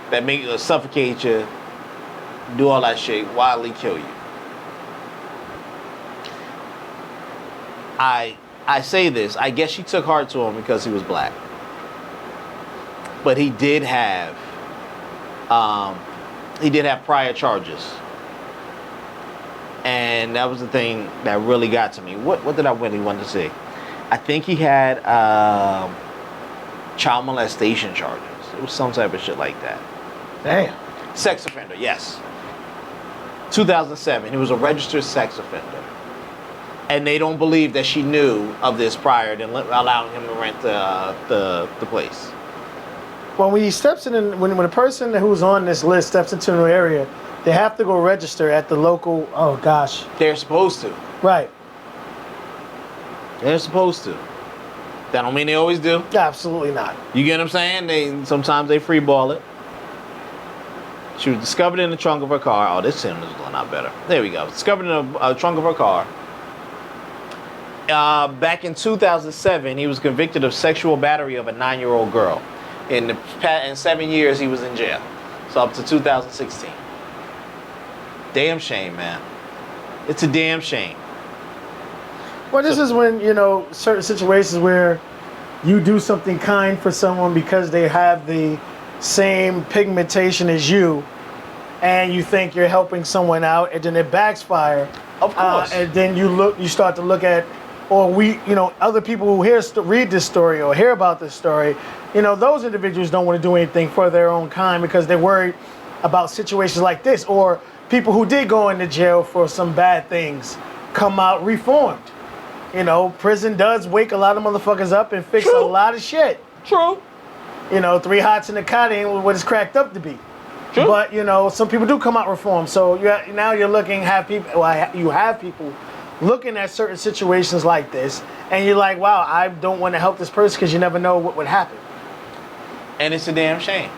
That make you suffocate you, do all that shit, wildly kill you. I say this, I guess she took heart to him because he was black. But he did have prior charges. And that was the thing that really got to me. What did I really want to say? I think he had child molestation charges. It was some type of shit like that. Damn. Sex offender, yes. 2007, he was a registered sex offender. And they don't believe that she knew of this prior than allowing him to rent the place. Well, when he steps in, when a person who's on this list steps into a new area, they have to go register at the local. Oh gosh. They're supposed to. Right. They're supposed to. That don't mean they always do. Absolutely not. You get what I'm saying? Sometimes they free ball it. She was discovered in the trunk of her car. Oh, this hymn is going out better. There we go. Discovered in the trunk of her car. Back in 2007, he was convicted of sexual battery of a 9-year-old girl. In 7 years, he was in jail. So up to 2016. Damn shame, man. It's a damn shame. Well, this is when, certain situations where you do something kind for someone because they have the same pigmentation as you, and you think you're helping someone out, and then it backfire. Of course. And then you start to look at, or other people who read this story or hear about this story, those individuals don't want to do anything for their own kind because they're worried about situations like this, or people who did go into jail for some bad things come out reformed. Prison does wake a lot of motherfuckers up and fix a lot of shit. True. 3 hots in the cot ain't what it's cracked up to be. True. But some people do come out reformed. So now you're looking you have people looking at certain situations like this, and you're like, wow, I don't want to help this person because you never know what would happen. And it's a damn shame,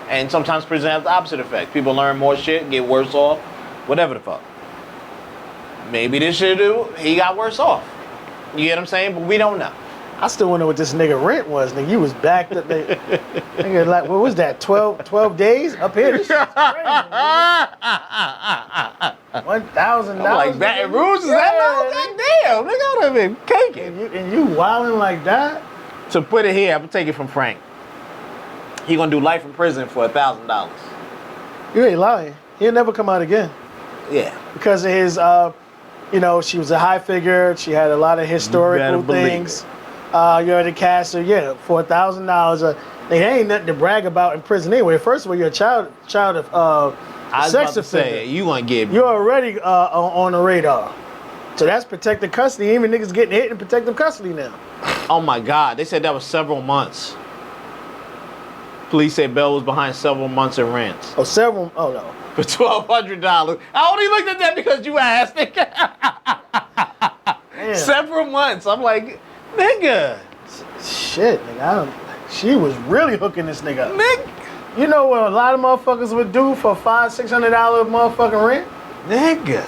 And sometimes prison has the opposite effect. People learn more shit, get worse off, whatever the fuck. Maybe this shit he got worse off. You get what I'm saying? But we don't know. I still wonder what this nigga rent was. Nigga, you was backed up there. Nigga, like, what was that? 12 days up here? This shit's crazy. $1,000. I'm like, Baton Rouge is that? No, goddamn. Nigga, I would have been caking. And you wilding like that? To put it here, I'm going to take it from Frank. He going to do life in prison for $1,000. You ain't lying. He'll never come out again. Yeah. Because of his, she was a high figure. She had a lot of historical things. You already cast her, for $1,000. They ain't nothing to brag about in prison anyway. First of all, you're a child of sex offender. You gonna get? You're already on the radar. So that's protected custody. Even niggas getting hit in protective custody now. Oh my God! They said that was several months. Police said Bell was behind several months in rent. Oh, several? Oh no. For $1,200. I only looked at that because you asked. Several months. I'm like, nigga. Shit, nigga. She was really hooking this nigga up. Nigga. You know what a lot of motherfuckers would do for $500-$600 motherfucking rent? Nigga.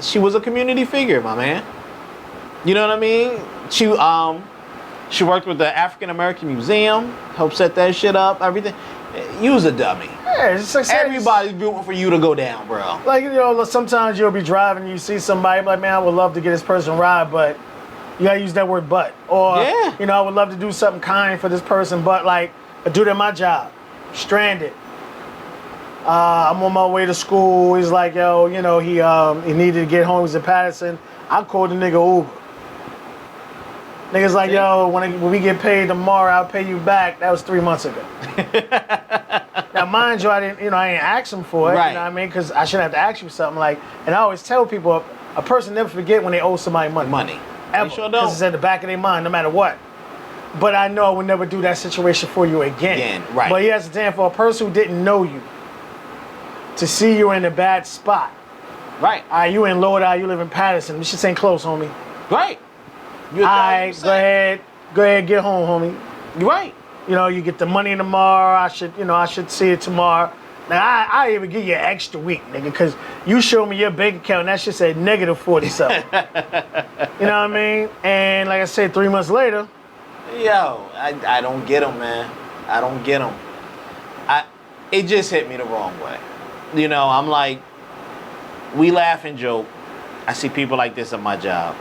She was a community figure, my man. You know what I mean? She worked with the African American Museum, helped set that shit up, everything. You was a dummy. Yeah, it's like everybody's rooting for you to go down, bro. Like, sometimes you'll be driving and you see somebody like, man, I would love to get this person a ride, but you gotta use that word but. Or, I would love to do something kind for this person, but like, I do that my job. Stranded. I'm on my way to school. He's like, yo, you know, he needed to get home. He's in Patterson. I called the nigga Uber. Nigga's like, yo, when we get paid tomorrow, I'll pay you back. That was 3 months ago. Now, mind you, I didn't ask him for it. Right. You know what I mean? Because I shouldn't have to ask you something like. And I always tell people, a person never forget when they owe somebody money. Money. Ever. They sure Because don't. it's at the back of their mind, no matter what. But I know I would never do that situation for you again. Right. But you understand, for a person who didn't know you, to see you in a bad spot. Right. All right, you in Lodi, you live in Patterson. This shit ain't close, homie. Right. All right, go ahead, get home, homie. You're right. You know, you get the money tomorrow. I should see it tomorrow. Now, I even give you an extra week, nigga, because you showed me your bank account and that shit said negative 47. You know what I mean? And like I said, 3 months later. Yo, I don't get them, man. I don't get them. It just hit me the wrong way. You know, I'm like, we laugh and joke. I see people like this at my job.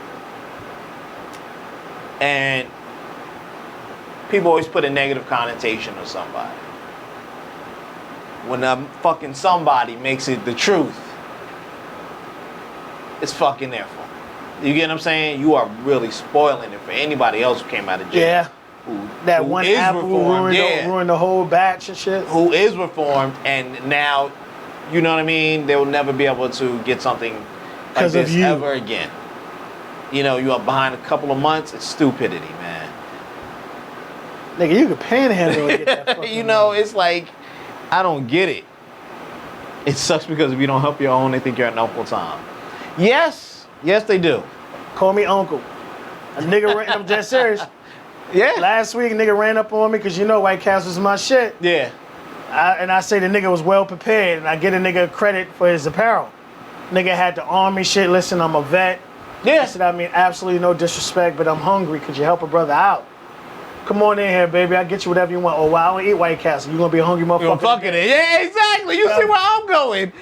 And people always put a negative connotation on somebody. When a fucking somebody makes it the truth, it's fucking their fault. You get what I'm saying? You are really spoiling it for anybody else who came out of jail. Yeah. That one is apple reformed, ruined the whole batch and shit. Who is reformed, and now, you know what I mean? They will never be able to get something like 'Cause of this you. ever again. You know, you are behind a couple of months. It's stupidity, man. Nigga, you could panhandle and get that fucking You know, money. it's like, I don't get it. It sucks because if you don't help your own, they think you're an uncle Tom. Yes, they do. Call me uncle. A nigga ran, I'm dead serious. Yeah. Last week, a nigga ran up on me because you know White Castle's my shit. Yeah. And I say the nigga was well prepared, and I get a nigga credit for his apparel. Nigga had the army shit. Listen, I'm a vet. Yeah. I said, I mean, absolutely no disrespect, but I'm hungry. Could you help a brother out? Come on in here, baby. I'll get you whatever you want. Oh, well, I don't eat White Castle. You gonna be a hungry You're motherfucker. fucking it. Yeah, exactly. You see where I'm going.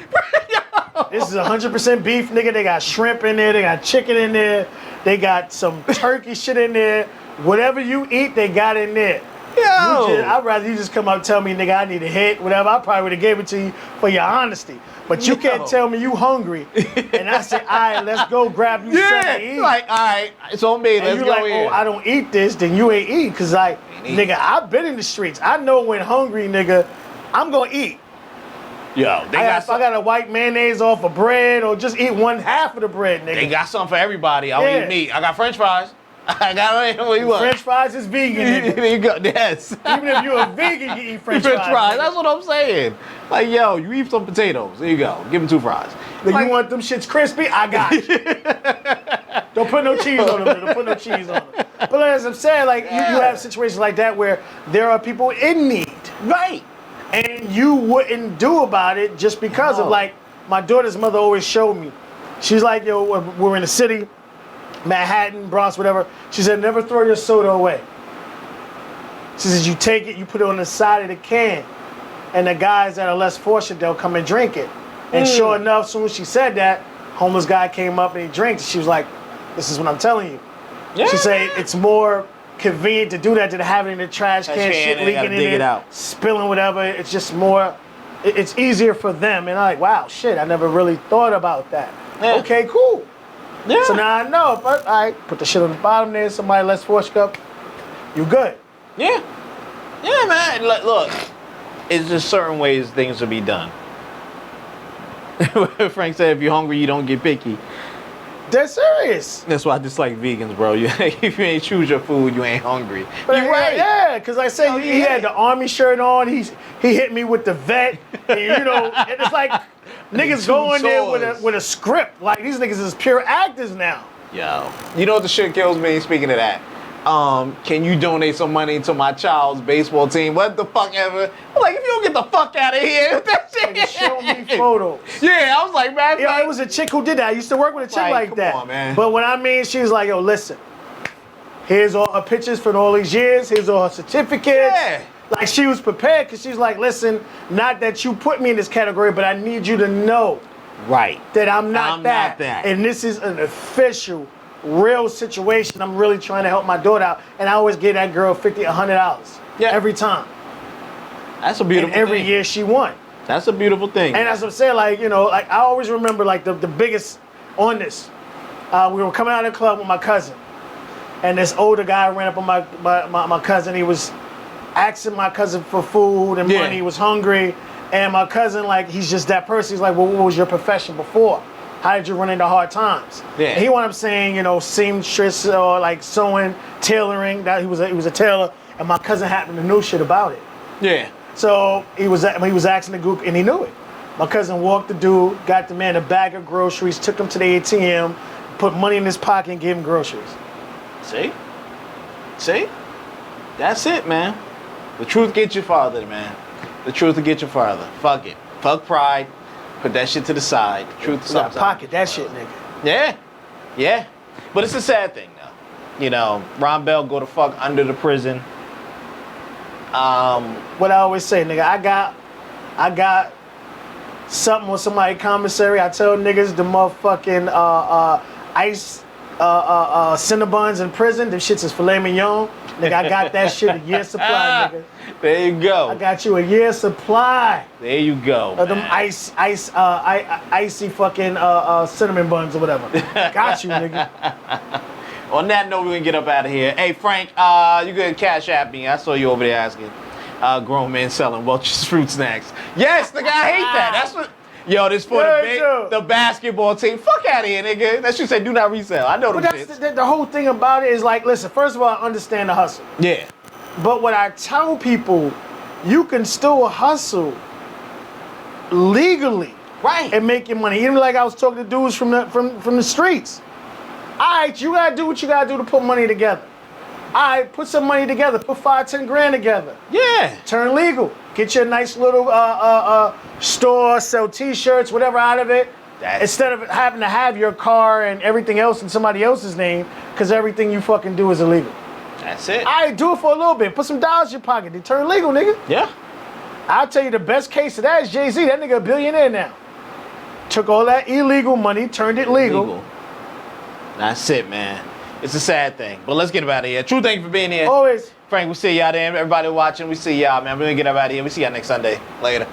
This is 100% beef, nigga. They got shrimp in there. They got chicken in there. They got some turkey shit in there. Whatever you eat, they got in there. I'd rather you just come up and tell me, nigga, I need a hit, whatever. I probably would have gave it to you for your honesty. But you can't tell me you hungry. And I said, all right, let's go grab you something to eat. Like, all right, it's on me. And Let's you go like, in. oh, I don't eat this, then you ain't eat. Because, like, nigga, I've been in the streets. I know when hungry, nigga, I'm going to eat. Yo, I got to wipe mayonnaise off of bread or just eat one half of the bread, nigga. They got something for everybody. I don't eat meat. I got French fries. I got what you want. French fries is vegan, nigga. There you go. Yes. Even if you're a vegan, you eat French fries. Nigga. That's what I'm saying. Like, yo, you eat some potatoes. There you go. Give them 2 fries. Like, Like, you want them shits crispy? I got you. Don't put no cheese on them. Don't put no cheese on them. But as I'm saying, like, you have situations like that where there are people in need. right. And you wouldn't do about it just because of, like, my daughter's mother always showed me. She's like, yo, we're in the city, Manhattan, Bronx, whatever. She said, never throw your soda away. She says, you take it, you put it on the side of the can, and the guys that are less fortunate, they'll come and drink it. And sure enough, as soon as she said that, homeless guy came up and he drinks. She was like, this is what I'm telling you. Yeah. She said, it's more convenient to do that than having the trash can shit and leaking gotta in dig it, it out. spilling whatever. It's just more, it's easier for them. And I'm like, wow, shit, I never really thought about that. Yeah. Okay, cool. Yeah. So now I know, but all right, put the shit on the bottom there, somebody less fortunate up, you good. Yeah. Yeah, man. Look, it's just certain ways things will be done. Frank said, if you're hungry, you don't get picky. They're serious. That's why I dislike vegans, bro. If you ain't choose your food, you ain't hungry. But You're right. Yeah, because like I said, he had the army shirt on. He hit me with the vet. And, you know, and it's like niggas going there with a script. Like these niggas is pure actors now. Yo, you know what the shit kills me? Speaking of that, can you donate some money to my child's baseball team? What the fuck ever? I'm like, if you don't get the fuck out of here, that shit. Nigga, show me photos. Yeah, I was like, man. Yo, it was a chick who did that. I used to work with a chick like come that. on, man. But when I mean, she was like, yo, listen. Here's all her pictures from all these years. Here's all her certificates. Yeah. Like she was prepared because she's like, listen, not that you put me in this category, but I need you to know Right. that I'm not that. that. And this is an official, real situation. I'm really trying to help my daughter out. And I always give that girl $50, $100 Yeah. every time. That's a beautiful And every thing. year she won. That's a beautiful thing. And as I'm saying, like, you know, like I always remember like the biggest on this. We were coming out of the club with my cousin. And this older guy ran up on my cousin. He was asking my cousin for food and money. He was hungry. And my cousin, like, he's just that person. He's like, well, what was your profession before? How did you run into hard times? Yeah. And he wound up saying, you know, seamstress or like sewing, tailoring. That he was a tailor. And my cousin happened to know shit about it. Yeah. So he was asking the gook, and he knew it. My cousin walked the dude, got the man a bag of groceries, took him to the ATM, put money in his pocket, and gave him groceries. See? That's it, man. The truth gets you farther, man. The truth will get you farther. Fuck it. Fuck pride. Put that shit to the side. The truth is something. Pocket that shit, nigga. Yeah. But it's a sad thing, though. You know, Ron Bell go to fuck under the prison. What I always say, nigga, I got something with somebody commissary. I tell niggas the motherfucking ice Cinnabons in prison. Them shits is filet mignon. Nigga, I got that shit a year supply, nigga. There you go. I got you a year supply. There you go. Of them icy fucking cinnamon buns or whatever. Got you, nigga. On that note, we're gonna get up out of here. Hey, Frank, you gonna cash at me? I saw you over there asking. Grown men selling Welch's fruit snacks. Yes, nigga, I hate that. That's what. Yo, this for the basketball team. Fuck out of here, nigga. That should say do not resell. I know but them that's shits. the whole thing about it is like, listen, first of all, I understand the hustle. Yeah. But what I tell people, you can still hustle legally. Right. And make your money. Even like I was talking to dudes from the streets. Alright, you gotta do what you gotta do to put money together. Alright, put some money together. Put 5-10 grand together. Yeah. Turn legal. Get you a nice little store, sell t-shirts, whatever out of it. Instead of having to have your car and everything else in somebody else's name, because everything you fucking do is illegal. That's it. Alright, do it for a little bit. Put some dollars in your pocket. They turn legal, nigga. Yeah. I'll tell you the best case of that is Jay-Z. That nigga a billionaire now. Took all that illegal money, turned it legal. That's it, man. It's a sad thing. But let's get up out of here. True, thank you for being here. Always. Frank, we'll see y'all there. Everybody watching, we see y'all, man. We're going to get up out of here. We see y'all next Sunday. Later.